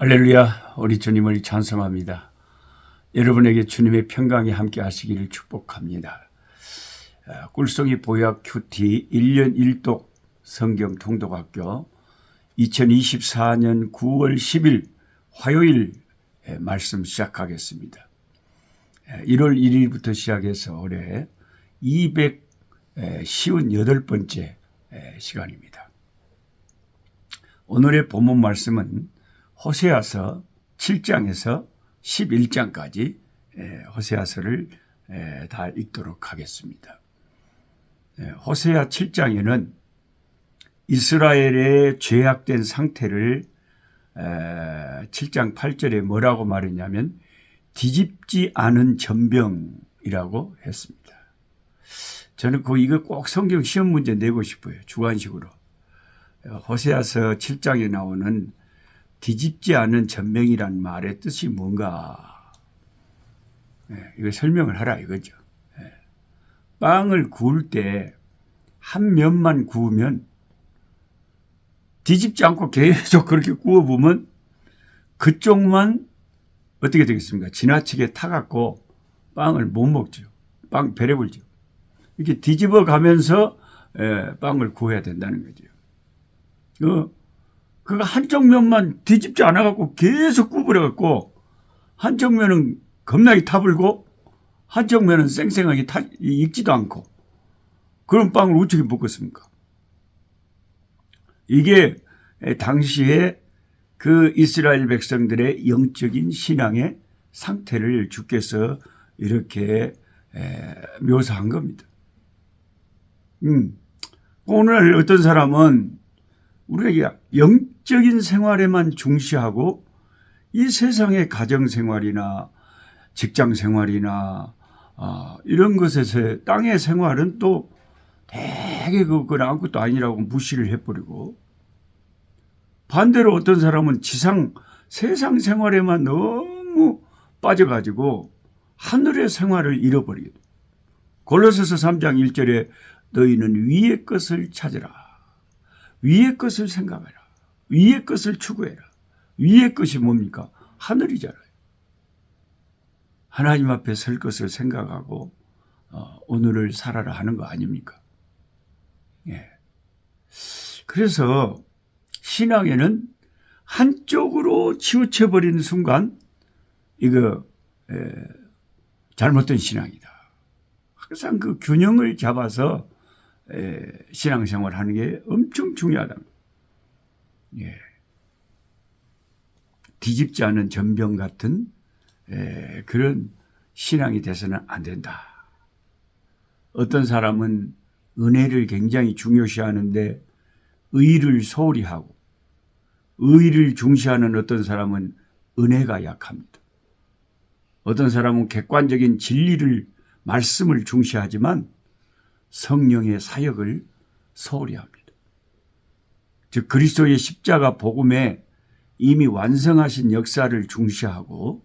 할렐루야, 우리 주님을 찬송합니다. 여러분에게 주님의 평강이 함께 하시기를 축복합니다. 꿀송이 보약 큐티 1년 1독 성경 통독학교 2024년 9월 10일 화요일 말씀 시작하겠습니다. 1월 1일부터 시작해서 올해 258번째 시간입니다. 오늘의 본문 말씀은 호세아서 7장에서 11장까지 호세아서를 다 읽도록 하겠습니다. 호세아 7장에는 이스라엘의 죄악된 상태를 7장 8절에 뭐라고 말했냐면 뒤집지 않은 전병이라고 했습니다. 저는 이거 꼭 성경 시험 문제 내고 싶어요. 주관식으로. 호세아서 7장에 나오는 뒤집지 않은 전병이란 말의 뜻이 뭔가? 이거 설명을 하라 이거죠. 빵을 구울 때 한 면만 구우면 뒤집지 않고 계속 그렇게 구워보면 그쪽만 어떻게 되겠습니까? 지나치게 타갖고 빵을 못 먹죠. 빵 배려불죠. 이렇게 뒤집어 가면서 빵을 구워야 된다는 거죠. 그거 한쪽 면만 뒤집지 않아갖고 계속 구부려갖고 한쪽 면은 겁나게 타불고 한쪽 면은 쌩쌩하게 익지도 않고 그런 빵을 어떻게 먹겠습니까? 이게 당시에 그 이스라엘 백성들의 영적인 신앙의 상태를 주께서 이렇게 묘사한 겁니다. 오늘 어떤 사람은 우리가 영적인 생활에만 중시하고 이 세상의 가정생활이나 직장생활이나 이런 것에서 땅의 생활은 또 되게 그건 아무것도 아니라고 무시를 해버리고 반대로 어떤 사람은 세상 생활에만 너무 빠져가지고 하늘의 생활을 잃어버리게 돼. 골로새서 3장 1절에 너희는 위의 것을 찾으라. 위의 것을 생각해라. 위의 것을 추구해라. 위의 것이 뭡니까? 하늘이잖아요. 하나님 앞에 설 것을 생각하고 오늘을 살아라 하는 거 아닙니까? 예. 그래서 신앙에는 한쪽으로 치우쳐버리는 순간 이거 잘못된 신앙이다. 항상 그 균형을 잡아서 신앙생활 하는 게 엄청 중요하다. 예. 뒤집지 않은 전병 같은 그런 신앙이 돼서는 안 된다. 어떤 사람은 은혜를 굉장히 중요시하는데 의를 소홀히 하고 의를 중시하는 어떤 사람은 은혜가 약합니다. 어떤 사람은 객관적인 진리를 말씀을 중시하지만 성령의 사역을 소홀히 합니다. 즉 그리스도의 십자가 복음에 이미 완성하신 역사를 중시하고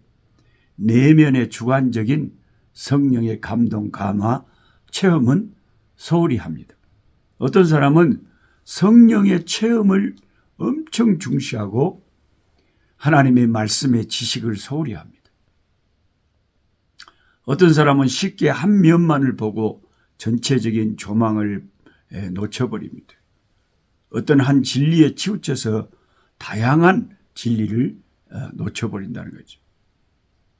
내면의 주관적인 성령의 감동, 감화, 체험은 소홀히 합니다. 어떤 사람은 성령의 체험을 엄청 중시하고 하나님의 말씀의 지식을 소홀히 합니다. 어떤 사람은 쉽게 한 면만을 보고 전체적인 조망을 놓쳐버립니다. 어떤 한 진리에 치우쳐서 다양한 진리를 놓쳐버린다는 거죠.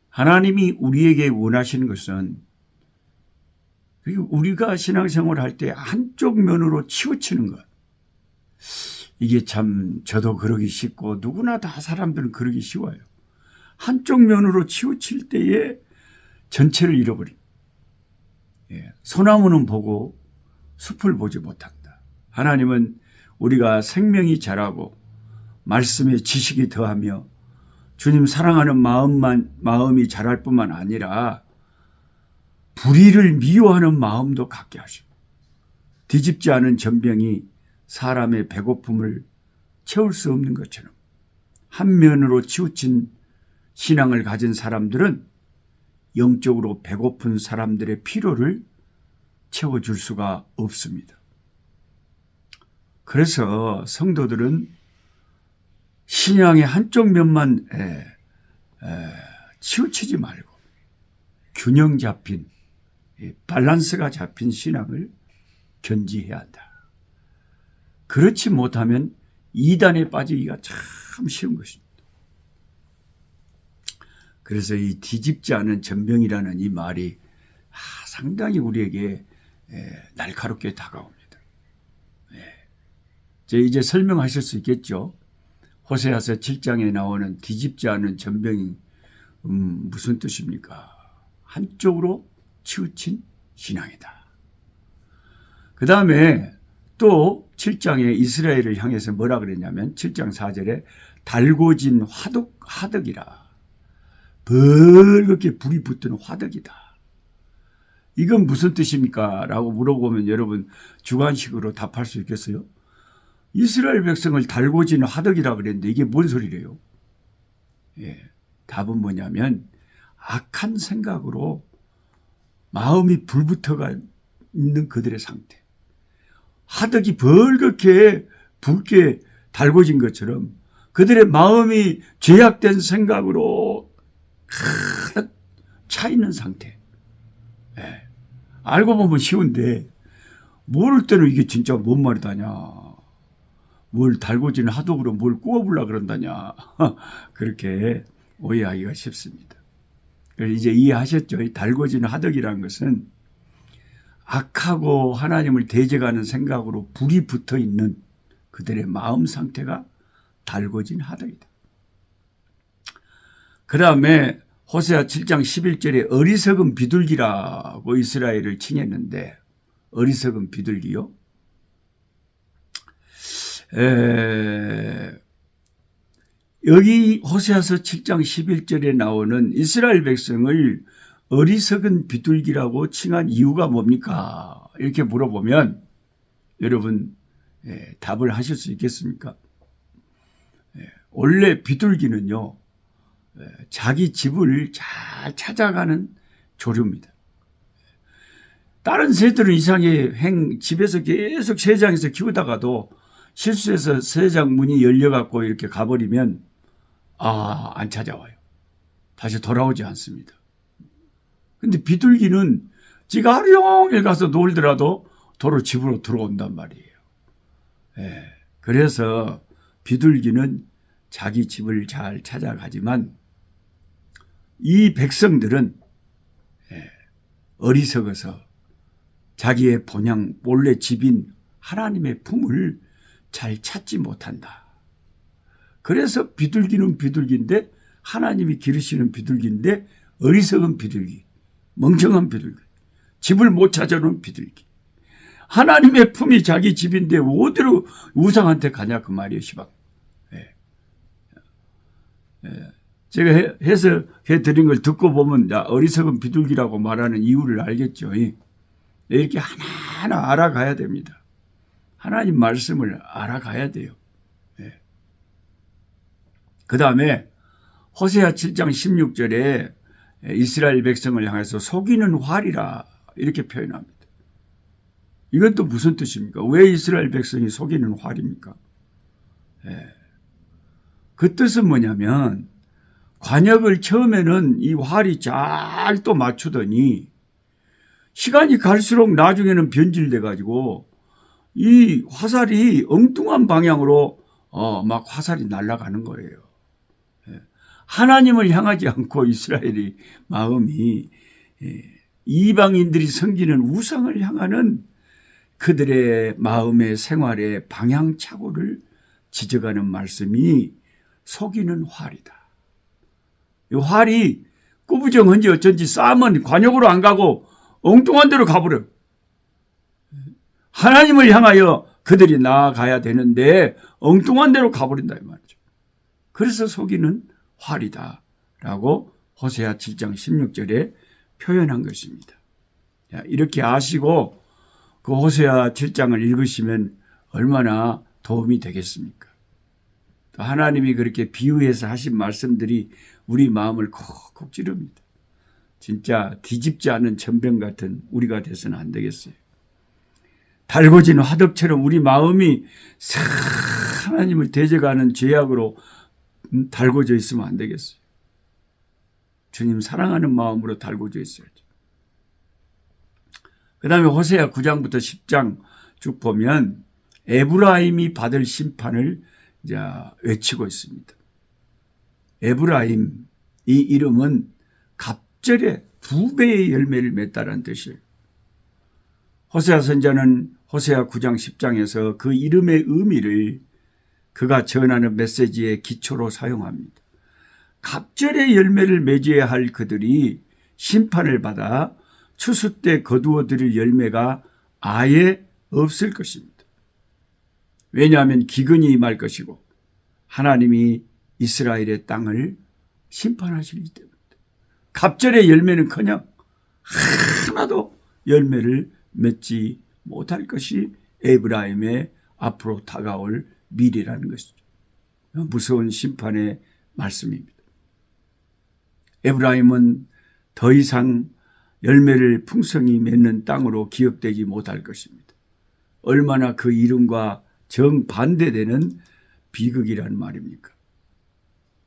하나님이 우리에게 원하시는 것은 우리가 신앙생활을 할 때 한쪽 면으로 치우치는 것. 이게 참 저도 그러기 쉽고 누구나 다 사람들은 그러기 쉬워요. 한쪽 면으로 치우칠 때에 전체를 잃어버립니다. 소나무는 보고 숲을 보지 못한다. 하나님은 우리가 생명이 자라고 말씀에 지식이 더하며 주님 사랑하는 마음이 자랄 뿐만 아니라 불의를 미워하는 마음도 갖게 하시고 뒤집지 않은 전병이 사람의 배고픔을 채울 수 없는 것처럼 한 면으로 치우친 신앙을 가진 사람들은 영적으로 배고픈 사람들의 필요를 채워줄 수가 없습니다. 그래서 성도들은 신앙의 한쪽 면만 치우치지 말고 균형 잡힌 밸런스가 잡힌 신앙을 견지해야 한다. 그렇지 못하면 이단에 빠지기가 참 쉬운 것입니다. 그래서 이 뒤집지 않은 전병이라는 이 말이 상당히 우리에게 날카롭게 다가옵니다. 이제 설명하실 수 있겠죠. 호세아서 7장에 나오는 뒤집지 않은 전병이 무슨 뜻입니까? 한쪽으로 치우친 신앙이다. 그 다음에 또 7장에 이스라엘을 향해서 뭐라 그랬냐면 7장 4절에 달궈진 화덕이라. 벌겋게 불이 붙는 화덕이다. 이건 무슨 뜻입니까? 라고 물어보면 여러분 주관식으로 답할 수 있겠어요? 이스라엘 백성을 달궈진 화덕이라 그랬는데 이게 뭔 소리래요? 답은 뭐냐면 악한 생각으로 마음이 불붙어가 있는 그들의 상태. 화덕이 벌겋게 붉게 달궈진 것처럼 그들의 마음이 죄악된 생각으로 가득 차 있는 상태. 알고 보면 쉬운데 모를 때는 이게 진짜 뭔 말이다냐. 뭘 달궈진 화덕으로 뭘 구워보려고 그런다냐. 그렇게 오해하기가 쉽습니다. 이제 이해하셨죠? 이 달궈진 화덕이라는 것은 악하고 하나님을 대적하는 생각으로 불이 붙어 있는 그들의 마음 상태가 달궈진 화덕이다. 그 다음에 호세아 7장 11절에 어리석은 비둘기라고 이스라엘을 칭했는데 어리석은 비둘기요? 여기 호세아서 7장 11절에 나오는 이스라엘 백성을 어리석은 비둘기라고 칭한 이유가 뭡니까? 이렇게 물어보면 여러분 답을 하실 수 있겠습니까? 원래 비둘기는요. 자기 집을 잘 찾아가는 조류입니다. 다른 새들은 이상하게 집에서 계속 새장에서 키우다가도 실수해서 새장 문이 열려갖고 이렇게 가버리면 안 찾아와요. 다시 돌아오지 않습니다. 근데 비둘기는 지가 하루 종일 가서 놀더라도 도로 집으로 들어온단 말이에요. 그래서 비둘기는 자기 집을 잘 찾아가지만 이 백성들은 어리석어서 자기의 본향 본래 집인 하나님의 품을 잘 찾지 못한다. 그래서 비둘기는 비둘기인데 하나님이 기르시는 비둘기인데 어리석은 비둘기, 멍청한 비둘기, 집을 못 찾아오는 비둘기. 하나님의 품이 자기 집인데 어디로 우상한테 가냐 그 말이에요. 시방. 제가 해석해 드린 걸 듣고 보면 어리석은 비둘기라고 말하는 이유를 알겠죠. 이렇게 하나하나 알아가야 됩니다. 하나님 말씀을 알아가야 돼요. 그 다음에 호세아 7장 16절에 이스라엘 백성을 향해서 속이는 활이라 이렇게 표현합니다. 이건 또 무슨 뜻입니까? 왜 이스라엘 백성이 속이는 활입니까? 그 뜻은 뭐냐면 관역을 처음에는 이 활이 잘 또 맞추더니 시간이 갈수록 나중에는 변질돼 가지고 이 화살이 엉뚱한 방향으로 막 화살이 날아가는 거예요. 하나님을 향하지 않고 이스라엘의 마음이 이방인들이 섬기는 우상을 향하는 그들의 마음의 생활의 방향착오를 지적하는 말씀이 속이는 활이다. 이 활이 꾸부정한지 어쩐지 싸면 관역으로 안 가고 엉뚱한 데로 가버려. 하나님을 향하여 그들이 나아가야 되는데 엉뚱한 데로 가버린다 이 말이죠. 그래서 속이는 활이다라고 호세아 7장 16절에 표현한 것입니다. 이렇게 아시고 그 호세아 7장을 읽으시면 얼마나 도움이 되겠습니까? 하나님이 그렇게 비유해서 하신 말씀들이 우리 마음을 콕콕 찌릅니다. 진짜 뒤집지 않은 전병 같은 우리가 돼서는 안 되겠어요. 달궈진 화덕처럼 우리 마음이 하나님을 대적하는 죄악으로 달궈져 있으면 안 되겠어요. 주님 사랑하는 마음으로 달궈져 있어야죠. 그 다음에 호세아 9장부터 10장 쭉 보면 에브라임이 받을 심판을 이제 외치고 있습니다. 에브라임, 이 이름은 갑절에 2배의 열매를 맺다라는 뜻이에요. 호세아 선지자는 호세아 9장 10장에서 그 이름의 의미를 그가 전하는 메시지의 기초로 사용합니다. 갑절의 열매를 맺어야 할 그들이 심판을 받아 추수 때 거두어 들일 열매가 아예 없을 것입니다. 왜냐하면 기근이 임할 것이고 하나님이 이스라엘의 땅을 심판하시기 때문입니다. 갑절의 열매는커녕 하나도 열매를 맺지 못할 것이 에브라임의 앞으로 다가올 미래라는 것이죠. 무서운 심판의 말씀입니다. 에브라임은 더 이상 열매를 풍성히 맺는 땅으로 기업되지 못할 것입니다. 얼마나 그 이름과 정반대되는 비극이라는 말입니까?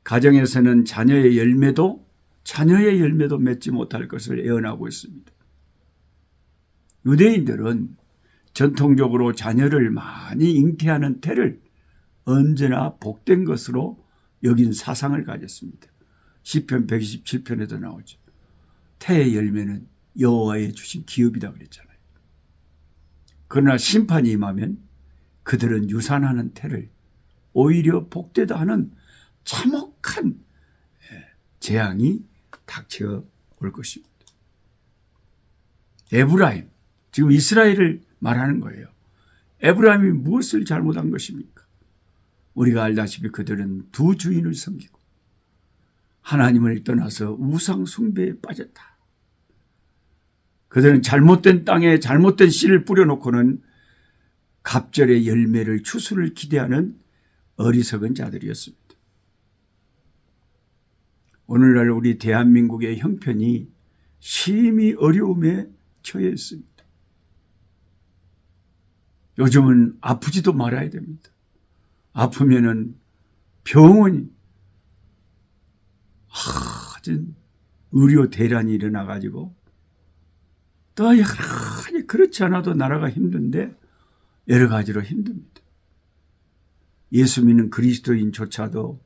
가정에서는 자녀의 열매도 맺지 못할 것을 예언하고 있습니다. 유대인들은 전통적으로 자녀를 많이 잉태하는 태를 언제나 복된 것으로 여긴 사상을 가졌습니다. 시편 127편에도 나오죠. 태의 열매는 여호와의 주신 기업이다 그랬잖아요. 그러나 심판이 임하면 그들은 유산하는 태를 오히려 복되다 하는 참혹한 재앙이 닥쳐올 것입니다. 에브라임, 지금 이스라엘을 말하는 거예요. 에브라임이 무엇을 잘못한 것입니까? 우리가 알다시피 그들은 두 주인을 섬기고 하나님을 떠나서 우상 숭배에 빠졌다. 그들은 잘못된 땅에 잘못된 씨를 뿌려놓고는 갑절의 열매를 추수를 기대하는 어리석은 자들이었습니다. 오늘날 우리 대한민국의 형편이 심히 어려움에 처해 있습니다. 요즘은 아프지도 말아야 됩니다. 아프면은 병원이 의료 대란이 일어나가지고 또 여전히 그렇지 않아도 나라가 힘든데 여러 가지로 힘듭니다. 예수 믿는 그리스도인조차도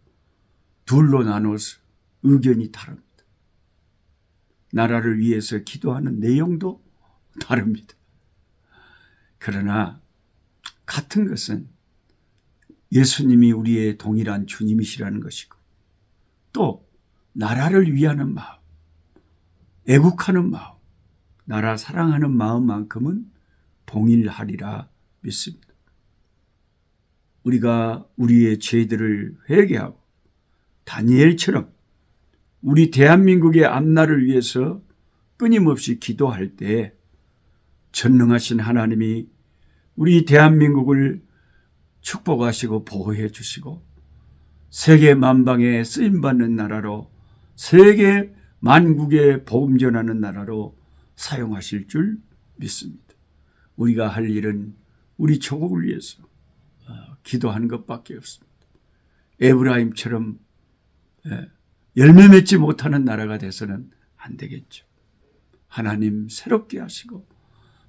둘로 나눠서 의견이 다릅니다. 나라를 위해서 기도하는 내용도 다릅니다. 그러나 같은 것은 예수님이 우리의 동일한 주님이시라는 것이고 또 나라를 위하는 마음, 애국하는 마음, 나라 사랑하는 마음만큼은 동일하리라 믿습니다. 우리가 우리의 죄들을 회개하고 다니엘처럼 우리 대한민국의 앞날을 위해서 끊임없이 기도할 때 전능하신 하나님이 우리 대한민국을 축복하시고 보호해 주시고 세계 만방에 쓰임받는 나라로 세계 만국에 복음 전하는 나라로 사용하실 줄 믿습니다. 우리가 할 일은 우리 조국을 위해서 기도하는 것밖에 없습니다. 에브라임처럼 열매 맺지 못하는 나라가 돼서는 안 되겠죠. 하나님 새롭게 하시고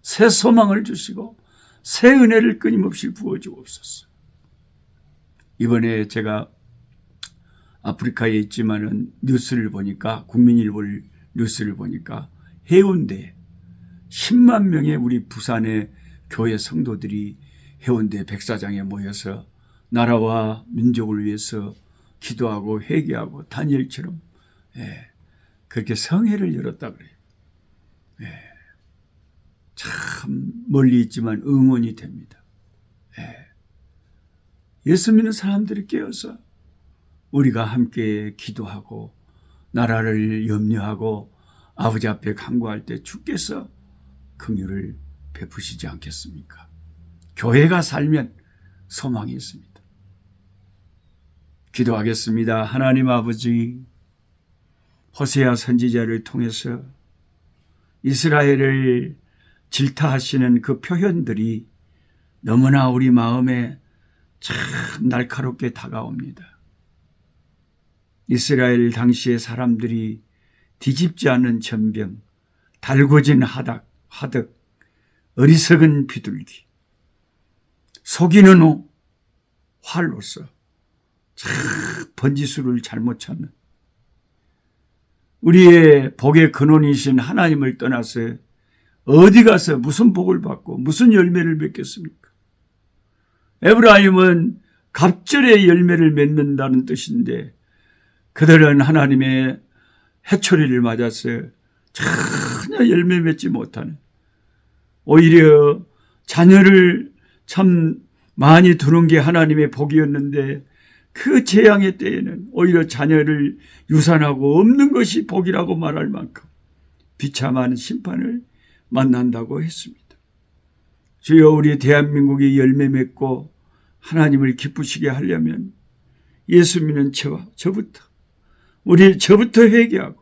새 소망을 주시고 새 은혜를 끊임없이 부어주옵소서. 이번에 제가 아프리카에 있지만은 뉴스를 보니까 국민일보 뉴스를 보니까 해운대에 10만 명의 우리 부산의 교회 성도들이 해운대 백사장에 모여서 나라와 민족을 위해서 기도하고 회개하고 다니엘처럼 그렇게 성회를 열었다 그래요. 참 멀리 있지만 응원이 됩니다. 예수 믿는 사람들이 깨어서 우리가 함께 기도하고 나라를 염려하고 아버지 앞에 간구할 때 주께서 긍휼을 베푸시지 않겠습니까? 교회가 살면 소망이 있습니다. 기도하겠습니다. 하나님 아버지, 호세아 선지자를 통해서 이스라엘을 질타하시는 그 표현들이 너무나 우리 마음에 참 날카롭게 다가옵니다. 이스라엘 당시의 사람들이 뒤집지 않은 전병, 달궈진 화덕, 어리석은 비둘기, 속이는 활로서 참 번지수를 잘못 찾는 우리의 복의 근원이신 하나님을 떠나서 어디 가서 무슨 복을 받고 무슨 열매를 맺겠습니까? 에브라임은 갑절의 열매를 맺는다는 뜻인데 그들은 하나님의 해초리를 맞아서 전혀 열매 맺지 못하는, 오히려 자녀를 참 많이 두는 게 하나님의 복이었는데 그 재앙의 때에는 오히려 자녀를 유산하고 없는 것이 복이라고 말할 만큼 비참한 심판을 만난다고 했습니다. 주여, 우리 대한민국이 열매 맺고 하나님을 기쁘시게 하려면 예수 믿는 저부터 회개하고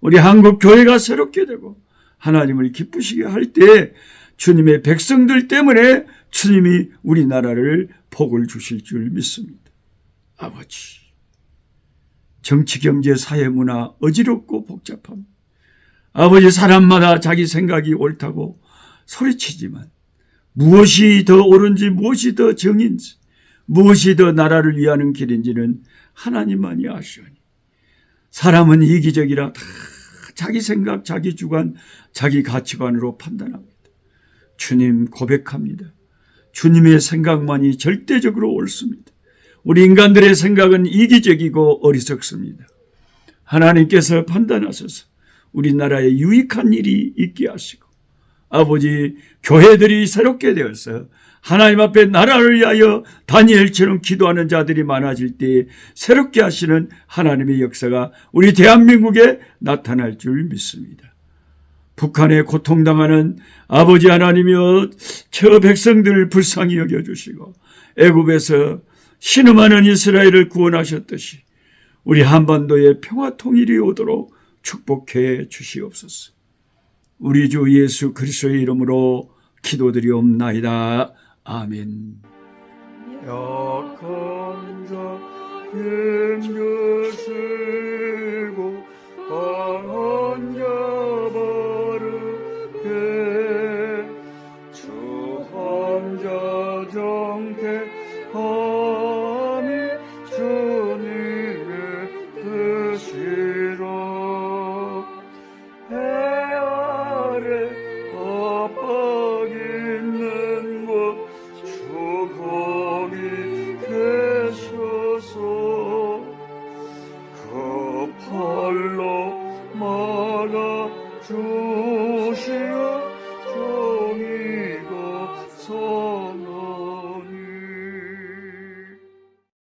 우리 한국 교회가 새롭게 되고 하나님을 기쁘시게 할 때 주님의 백성들 때문에 주님이 우리나라를 복을 주실 줄 믿습니다. 아버지, 정치, 경제, 사회, 문화 어지럽고 복잡합니다. 아버지, 사람마다 자기 생각이 옳다고 소리치지만 무엇이 더 옳은지, 무엇이 더 정인지, 무엇이 더 나라를 위하는 길인지는 하나님만이 아시오니 사람은 이기적이라 다 자기 생각, 자기 주관, 자기 가치관으로 판단합니다. 주님, 고백합니다. 주님의 생각만이 절대적으로 옳습니다. 우리 인간들의 생각은 이기적이고 어리석습니다. 하나님께서 판단하셔서 우리나라에 유익한 일이 있게 하시고 아버지, 교회들이 새롭게 되어서 하나님 앞에 나라를 위하여 다니엘처럼 기도하는 자들이 많아질 때 새롭게 하시는 하나님의 역사가 우리 대한민국에 나타날 줄 믿습니다. 북한에 고통당하는 아버지 하나님이여, 저 백성들을 불쌍히 여겨주시고 애굽에서 신음하는 이스라엘을 구원하셨듯이 우리 한반도에 평화 통일이 오도록 축복해 주시옵소서. 우리 주 예수 그리스도의 이름으로 기도드리옵나이다. 아멘. 약한 자 힘주시고 강한 자 바르게 주 환자 정택함이 주님의 뜻이라. 해 아래 압박 있는 곳 주 거기 계셔서 그 팔로 막아 주시오.